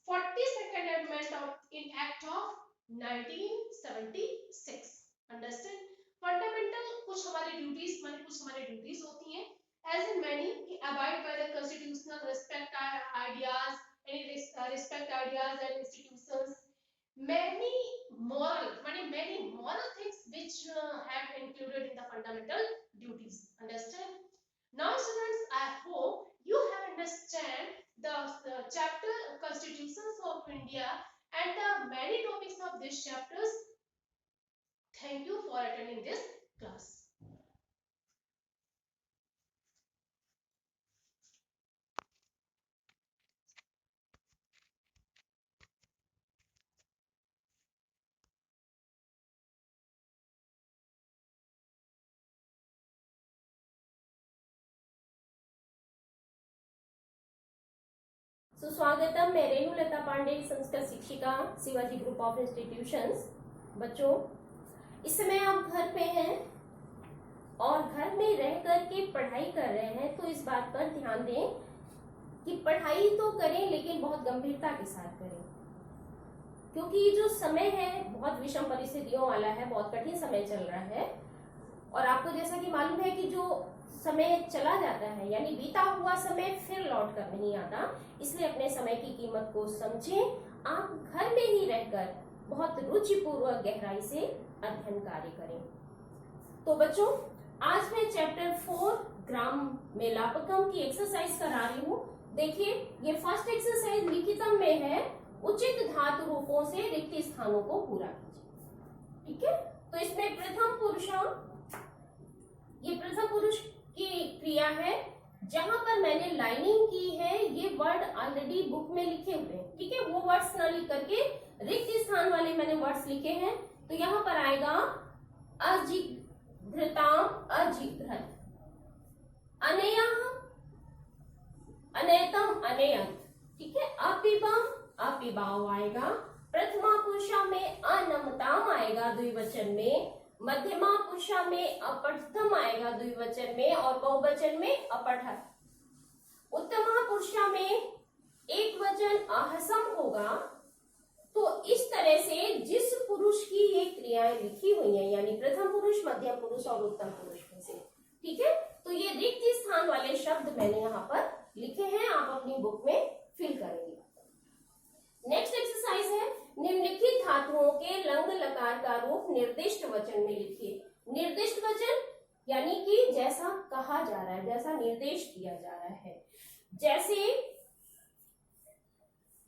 42nd Amendment in Act of 1976. Understand? Fundamental कुछ हमारी duties माने कुछ हमारी duties होती हैं. As in many, abide by the constitutional respect ideas. Respect ideas and institutions. Many moral things which have included in the fundamental duties. Understand? Now students, I hope you have understand the chapter Constitutions of India and the many topics of these chapters. Thank you for attending this class. सुस्वागतम. मैं रेणुलता पांडे, संस्कृत शिक्षिका, Shivaji group of institutions. बच्चों, इस समय आप घर पे हैं और घर में रह कर के पढ़ाई कर रहे हैं, तो इस बात पर ध्यान दें कि पढ़ाई तो करें लेकिन बहुत गंभीरता के साथ करें, क्योंकि ये जो समय है बहुत विषम परिस्थितियों वाला है, बहुत कठिन समय चल रहा है. और आपको जैसा कि मालूम है कि जो समय चला जाता है यानी बीता हुआ समय फिर लौट कर नहीं आता, इसलिए अपने समय की कीमत को समझें. आप घर में ही रहकर बहुत रुचिपूर्वक गहराई से अध्ययन कार्य करें. तो बच्चों, आज मैं चैप्टर 4 ग्राम मेलापकम की एक्सरसाइज करा रही हूँ. देखिए, ये फर्स्ट एक्सरसाइज लिखितम में है. उचित धातु रूपों से रिक्त स्थानों को पूरा कीजिए. ठीक है, तो इसमें प्रथम पुरुष की क्रिया है. जहां पर मैंने लाइनिंग की है, ये वर्ड ऑलरेडी बुक में लिखे हुए हैं. ठीक है, वो वर्ड्स ना लिख करके रिक्त स्थान वाले मैंने वर्ड्स लिखे हैं. तो यहाँ पर आएगा अजिघ्रताम, अजिघ्रत, अनेयः, अनेयतम, अनेयत. ठीक है, अपिबम, अपिबाव आएगा. प्रथमा पुरुषा में अनमताम आएगा द्विवचन में. मध्यमा पुरुषा में अपठ्ठम आएगा द्विवचन में और बहुवचन में अपठ्ठ. उत्तमा पुरुषा में एक वचन अहसम होगा. तो इस तरह से जिस पुरुष की ये क्रियाएं लिखी हुई हैं, यानी प्रथम पुरुष, मध्यम पुरुष और उत्तम पुरुष में से, ठीक है, तो ये रिक्त स्थान वाले शब्द मैंने यहाँ पर लिखे हैं. आप अपनी बुक में फिल करेंगे. नेक्स्ट एक्सरसाइज है, निम्नलिखित धातुओं के लंग लकार का रूप निर्दिष्ट वचन में लिखिए. निर्दिष्ट वचन यानी कि जैसा कहा जा रहा है, जैसा निर्देश दिया जा रहा है. जैसे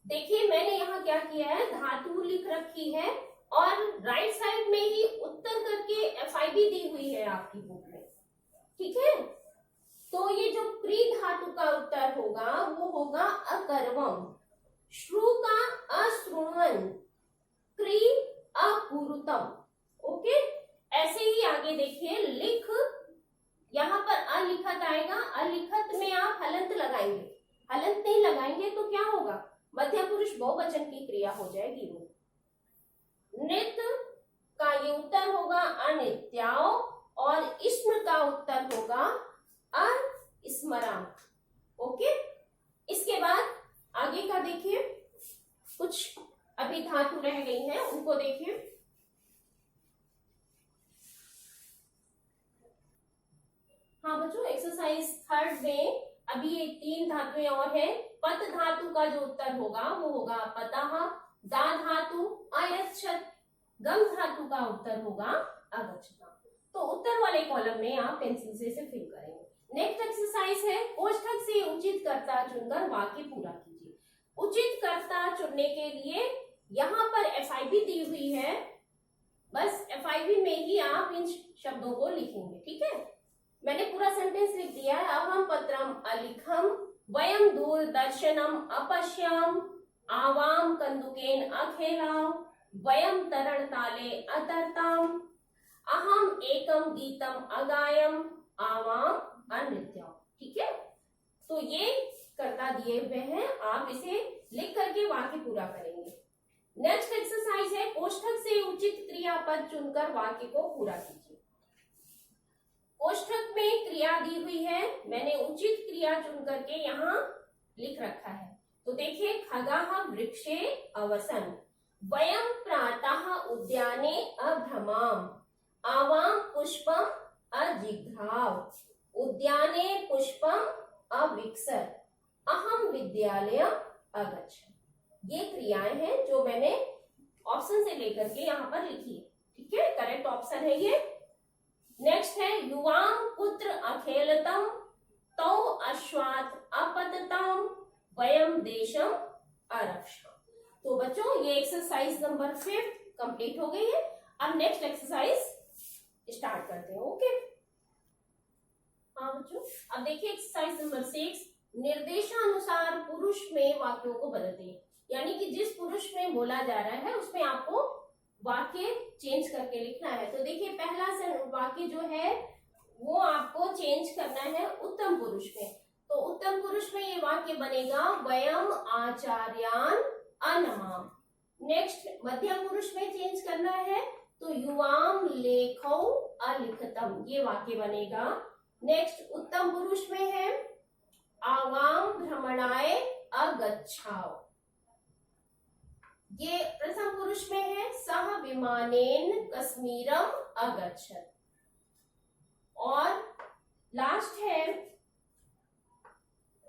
देखिए, मैंने यहाँ क्या किया है, धातु लिख रखी है और राइट साइड में ही उत्तर करके FIB दी हुई है आपकी बुक में. ठीक है, तो ये जो प्री धातु का उत्तर होगा वो होगा अकर्वम, श्रु का अश्रुण्वन, क्री अपूर्वतम. ओके, ऐसे ही आगे देखिए, लिख, यहाँ पर अलिखत आएगा. अलिखत में आप हलंत लगाएंगे. हलंत नहीं लगाएंगे तो क्या होगा, मध्यम पुरुष बहुवचन की क्रिया हो जाएगी वो। नृत्य का ये उत्तर होगा अनित्याओ, और इस्म का उत्तर होगा अस्मराम। ओके, इसके बाद आगे का देखिए, कुछ अभी धातु रह गई हैं उनको देखिए। हाँ बच्चों, एक्सरसाइज 3 में अभी ये 3 धातुएं और है। पत धातु का जो उत्तर होगा वो होगा पतः, दा धातु अयच्छत, गम धातु का उत्तर होगा अगच्छता। तो उत्तर वाले कॉलम में आप पेंसिल से इसे फिल करेंगे। नेक्स्ट एक्सरसाइज है, कोष्ठक से उचित कर्ता चुनकर वाक्य पूरा कीजिए। उचित कर्ता चुनने के लिए यहाँ पर FIV दी हुई है, बस FIV में ही आप इन शब्दों को लिखेंगे। ठीक है, मैंने पूरा सेंटेंस लिख दिया है। अहम पत्रम अलिखम, वयम दूरदर्शनम अपश्यम, आवाम कंदुकेन अखेलाव, वयम तरण ताले अतरताम, अहम एकम गीतम अगायम, आवाम अनृत्यम। ठीक है, तो ये कर्ता दिए हुए हैं, आप इसे लिख करके वाक्य पूरा करेंगे। नेक्स्ट एक्सरसाइज है, कोष्ठक से उचित क्रियापद चुनकर वाक्य को पूरा कीजिए। कोष्ठक में क्रिया दी हुई है, मैंने उचित क्रिया चुन करके यहाँ लिख रखा है। तो देखिए, खगाः वृक्षे अवसन्, वयम प्रातः उद्याने अभ्रमाम, आवाम पुष्पम अजिघ्राव, उद्याने पुष्पम अविकसत्, अहम विद्यालयम अगच्छम्। ये क्रियाएं हैं जो मैंने ऑप्शन से लेकर के यहाँ पर लिखी है। ठीक है, करेक्ट ऑप्शन है ये। नेक्स्ट है, युवाम पुत्र अखेलतम, तौ अश्वात् अपतताम, वयम देशम अरक्षाम। तो बच्चों, ये एक्सरसाइज नंबर 5 कंप्लीट हो गई है। अब नेक्स्ट एक्सरसाइज स्टार्ट करते हैं। ओके, हाँ बच्चों, अब देखिए एक्सरसाइज नंबर 6, निर्देशानुसार पुरुष में वाक्यों को बदलते हैं। यानी कि जिस पुरुष में बोला जा रहा है उसमें आपको वाक्य चेंज करके लिखना है। तो देखिए, पहला वाक्य जो है वो आपको चेंज करना है उत्तम पुरुष में। तो उत्तम पुरुष में ये वाक्य बनेगा, वयम आचार्यान अनमाम। नेक्स्ट, मध्यम पुरुष में चेंज करना है, तो युवाम लेखौ अलिखतम, ये वाक्य बनेगा। नेक्स्ट, उत्तम पुरुष में है, आवाम भ्रमणाय अगच्छाव, ये प्रथम पुरुष में है, सह विमानेन कश्मीरम अगच्छत्। और लास्ट है,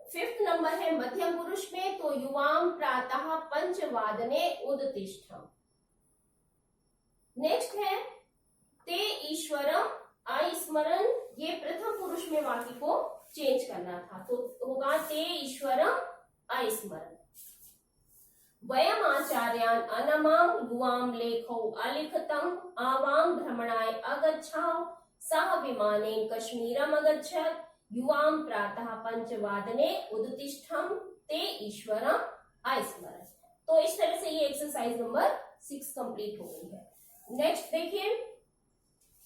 5th नंबर है मध्यम पुरुष में, तो युवाम प्रातः 5 वादने उदतिष्ठम्। नेक्स्ट है, ते ईश्वरम अस्मरन्, ये प्रथम पुरुष में वाक्य को चेंज करना था, तो होगा ते ईश्वरम अस्मरन्। वयम आचार्यान अनमाम, युवाम लेखौ अलिखतम, आवाम भ्रमणाय अगच्छाव, सह विमानेन कश्मीरम अगच्छत्, युवाम प्रातः 5 वादने उदतिष्ठम्, ते ईश्वरम अस्मरन्। तो इस तरह से ये एक्सरसाइज नंबर 6 कंप्लीट हो गई है। नेक्स्ट देखिए,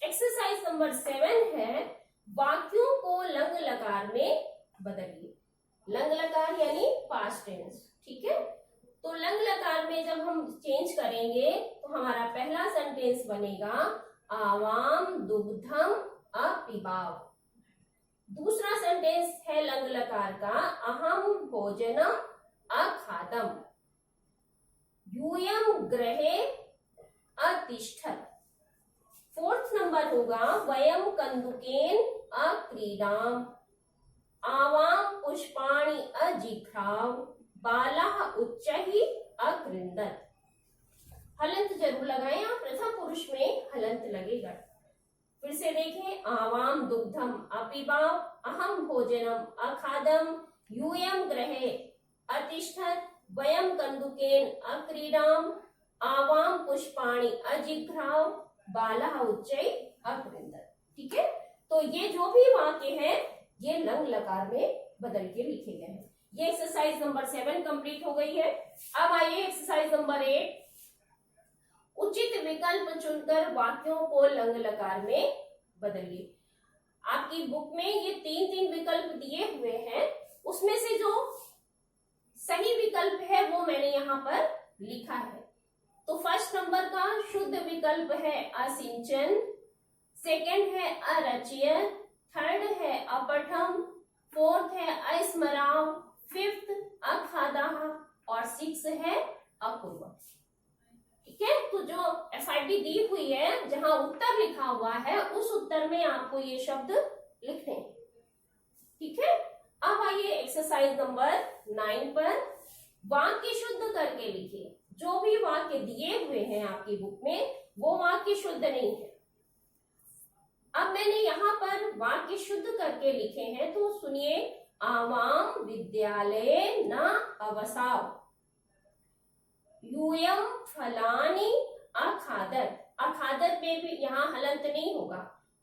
एक्सरसाइज नंबर 7 है, वाक्यों को लंग लकार में बदलिए। लंग लकार यानी पास्ट टेंस। ठीक है, तो लंग लकार में जब हम चेंज करेंगे तो हमारा पहला सेंटेंस बनेगा, आवाम दुग्धम अपिबाव। दूसरा सेंटेंस है लंग लकार का, अहम भोजनम अखादम, यूयम गृहे अतिष्ठत्। 4th नंबर होगा, वयम कंदुकेन अक्रीडाम, आवाम पुष्पाणि अजिघ्राव, बालाः उच्चैः अकृन्दत्। हलंत जरूर लगाएं आप, प्रथम पुरुष में हलंत लगेगा। फिर से देखें, आवाम दुग्धम अपिबाव, अहम भोजनम अखादम, यूयम गृहे अतिष्ठत्, वयम कंदुकेन अक्रीडाम, आवाम पुष्पाणि अजिघ्राव, बालाः उच्चैः अकृन्दत्। ठीक है, तो ये जो भी वाक्य है ये लंग लकार में बदल के लिखे गए हैं। ये एक्सरसाइज नंबर 7 कंप्लीट हो गई है। अब आइए एक्सरसाइज नंबर 8, उचित विकल्प चुनकर वाक्यों को लंग लकार में बदलिए। आपकी बुक में ये 3 विकल्प दिए हुए हैं, उसमें से जो सही विकल्प है वो मैंने यहाँ पर लिखा है। तो फर्स्ट नंबर का शुद्ध विकल्प है असिंचन, सेकंड है अरचियत, थर्ड है अपठम, फोर्थ है अस्मराव, फिफ्थ अखादाह और सिक्स है अपूर्व। ठीक है, तो जो FID दी हुई है जहां उत्तर लिखा हुआ है उस उत्तर में आपको ये शब्द लिखने हैं। ठीक है, अब आइए एक्सरसाइज नंबर 9 पर। वाक्य शुद्ध करके लिखिए। जो भी वाक्य दिए हुए हैं आपकी बुक में वो वाक्य शुद्ध नहीं है। अब मैंने यहाँ पर वाक्य शुद्ध करके लिखे हैं, तो सुनिए। आवाम विद्यालय न अवसाव, यूयम फलानी अखादत। अखादत में भी यहाँ हलंत नहीं होगा।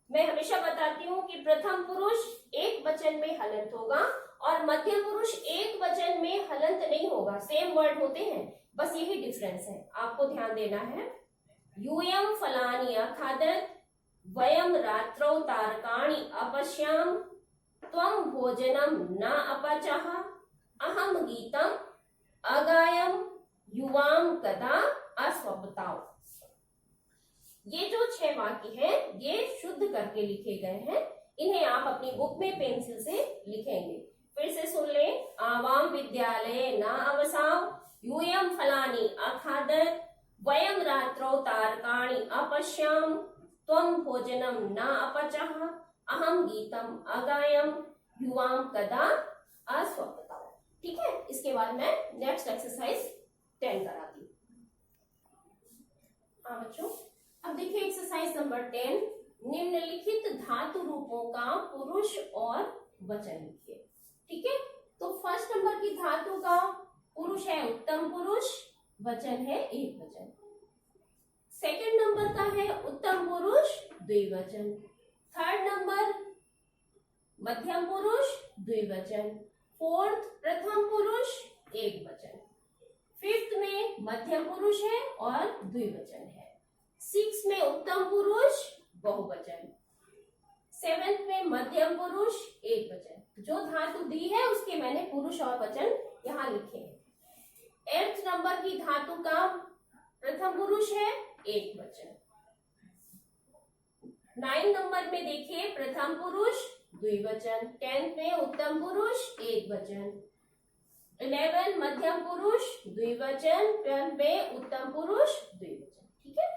मैं हमेशा बताती हूँ कि प्रथम पुरुष एक वचन में हलंत होगा और मध्यम पुरुष एक वचन में हलंत नहीं होगा। सेम वर्ड होते हैं, बस यही डिफरेंस है, आपको ध्यान देना है। यूयम फलानी अखादत, वयम रात्रौ तारकाणि अपश्याम, त्वं भोजनम न अपचः, अहम गीतम अगायम, युवाम कदा अस्वपताओ। ये जो 6 वाक्य हैं ये शुद्ध करके लिखे गए हैं। इन्हें आप अपनी बुक में पेंसिल से लिखेंगे। फिर से सुन ले। आवाम विद्यालय न अवसाव, यूयम फलानी अखादत, वयम रात्रौ तारकाणि अपश्याम, त्वं भोजनम न अपचः, अहम गीतम अगायम, युवाम कदा अस्वपताओ। ठीक है, इसके बाद मैं नेक्स्ट एक्सरसाइज 10 कराती हूँ। हाँ बच्चों, अब देखिए एक्सरसाइज नंबर 10। निम्नलिखित धातु रूपों का पुरुष और वचन लिखिए। ठीक है, तो फर्स्ट नंबर की धातु का पुरुष है उत्तम पुरुष, वचन है एक वचन। सेकंड नंबर का है उत्तम पुरुष द्विवचन। थर्ड नंबर मध्यम पुरुष द्विवचन। फोर्थ प्रथम पुरुष एक वचन। फिफ्थ में मध्यम पुरुष है और द्विवचन है। सिक्स में उत्तम पुरुष बहुवचन। सेवेंथ में मध्यम पुरुष एक वचन। जो धातु दी है उसके मैंने पुरुष और वचन यहाँ लिखे हैं। 8th नंबर की धातु का प्रथम पुरुष है एक वचन। 9 नंबर में देखिए प्रथम पुरुष द्विवचन। 10th में उत्तम पुरुष एक वचन। 11 मध्यम पुरुष द्विवचन। 12 में उत्तम पुरुष द्विवचन। ठीक है,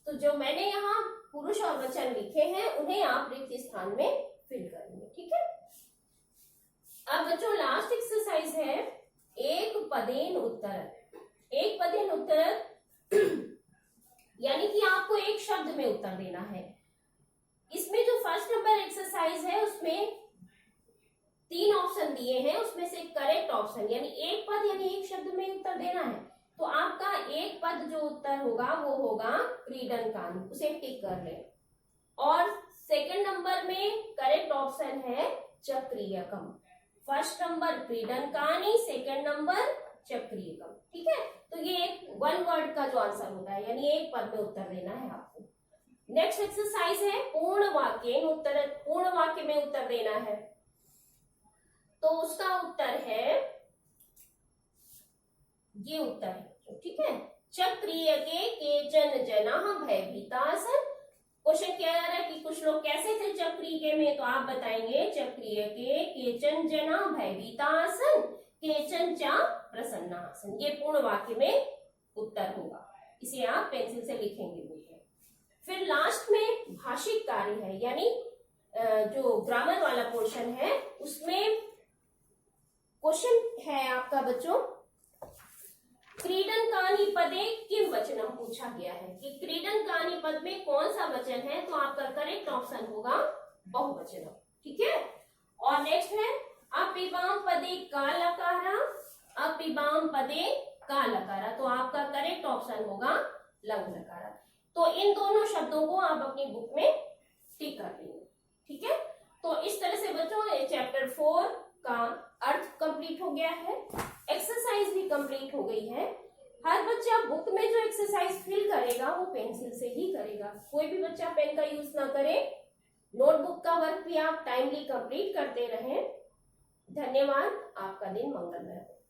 तो जो मैंने यहाँ पुरुष और वचन लिखे हैं उन्हें आप रिक्त स्थान में फिल करेंगे। ठीक है, अब बच्चों लास्ट एक्सरसाइज है एक पदेन उत्तर। एक पदेन उत्तर यानी कि आपको एक शब्द में उत्तर देना है। इसमें जो फर्स्ट नंबर एक्सरसाइज है उसमें 3 ऑप्शन दिए हैं, उसमें से करेक्ट ऑप्शन यानी एक पद यानी एक शब्द में उत्तर देना है। तो आपका एक पद जो उत्तर होगा वो होगा क्रीडनकानी, उसे टिक कर ले। और सेकंड नंबर में करेक्ट ऑप्शन है चक्रीयकम। फर्स्ट नंबर क्रीडनकानी, सेकंड नंबर चक्रीयकम। ठीक है, तो ये एक 1 वर्ड का जो आंसर होता है यानी एक पद में उत्तर देना है आपको। नेक्स्ट एक्सरसाइज है पूर्ण वाक्य उत्तर। पूर्ण वाक्य में उत्तर देना है, तो उसका उत्तर है ये उत्तर है। ठीक है, चक्रीय के केचन जनाः भयभीताः। क्वेश्चन कह रहा है कि कुछ लोग कैसे थे चक्रीय में, तो आप बताएंगे चक्रीय के केचन जनाः भयभीताः केचन च प्रसन्नाः। ये पूर्ण वाक्य में उत्तर होगा, इसे आप पेंसिल से लिखेंगे बुक में। फिर लास्ट में भाषिक कार्य है यानी जो ग्रामर वाला पोर्शन है उसमें क्वेश्चन है आपका बच्चों क्रीडनकानी पदे किम वचनम पूछा गया है कि क्रीडनकानी पद में कौन सा वचन है, तो आपका करेक्ट ऑप्शन होगा बहुवचनम। ठीक है, और नेक्स्ट है अपिबाम पदे का लकारा। अपिबाम पदे का लकारा, तो आपका करेक्ट ऑप्शन होगा लंग लकारा। तो इन दोनों शब्दों को आप अपनी बुक में टिक कर देंगे। ठीक है, तो इस तरह से बच्चों चैप्टर 4 का अर्थ कंप्लीट हो गया है, एक्सरसाइज भी कंप्लीट हो गई है। हर बच्चा बुक में जो एक्सरसाइज फिल करेगा वो पेंसिल से ही करेगा, कोई भी बच्चा पेन का यूज ना करे। नोटबुक का वर्क भी आप टाइमली कंप्लीट करते रहें। धन्यवाद, आपका दिन मंगलमय हो।